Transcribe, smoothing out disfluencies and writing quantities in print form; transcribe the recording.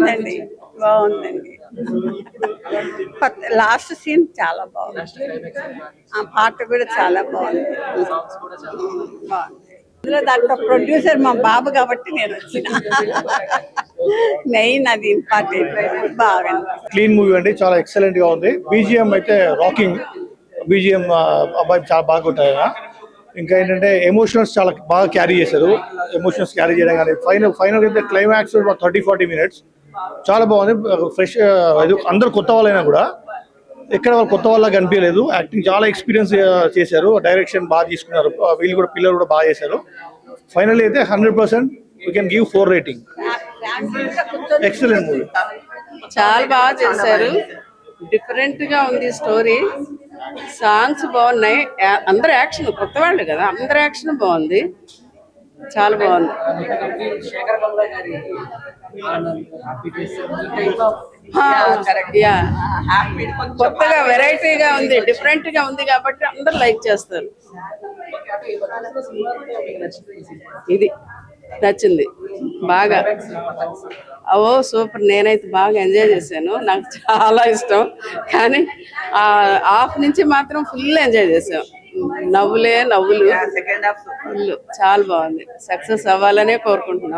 బాగుందండి, బాగుందండి. Last scene చాలా బాగుంది. ఆ పాట కూడా చాలా బాగుంది, బాగుంది. అందులో దాంట్లో ప్రొడ్యూసర్ మా బాబు కాబట్టి నేను వచ్చిన మెయిన్ అది ఇంపార్టెంట్. బాగా క్లీన్ మూవీ అండి, చాలా ఎక్సలెంట్ గా ఉంది. బీజిఎం అయితే రాకింగ్ బీజిఎం, అబ్బాయి చాలా బాగా కొట్టారు. ఇంకా ఏంటంటే ఎమోషనల్స్ చాలా బాగా క్యారీ చేశారు. ఎమోషనల్స్ క్యారీ చేయడం కానీ ఫైనల్ అయితే క్లైమాక్స్ 30-40 minutes చాలా బాగుంది. ఫ్రెష్, అందరు కొత్త వాళ్ళైనా కూడా ఎక్కడ వాళ్ళు కొత్త వాళ్ళ కనిపించలేదు. యాక్టింగ్ చాలా ఎక్స్పీరియన్స్ చేశారు. డైరెక్షన్ బాగా తీసుకున్నారు. వీళ్ళు కూడా పిల్లలు కూడా బాగా చేశారు. ఫైనల్ అయితే 100% we can give 4 rating. Excellent movie, చాలా బాగా చేశారు. డిఫరెంట్ గా ఉంది స్టోరీ. సాంగ్స్ బాగున్నాయి. అందరు యాక్షన్, కొత్త వాళ్ళు కదా, అందరు యాక్షన్ బాగుంది, చాలా బాగుంది. కొత్తగా వెరైటీగా ఉంది, డిఫరెంట్ గా ఉంది కాబట్టి అందరు లైక్ చేస్తారు. ఇది నచ్చింది బాగా. ఓ సూపర్, నేనైతే బాగా ఎంజాయ్ చేశాను. నాకు చాలా ఇష్టం. కానీ హాఫ్ నుంచి మాత్రం ఫుల్ ఎంజాయ్ చేసాం. నవ్వులు ఫుల్, చాలా బాగుంది. సక్సెస్ అవ్వాలనే కోరుకుంటున్నాం.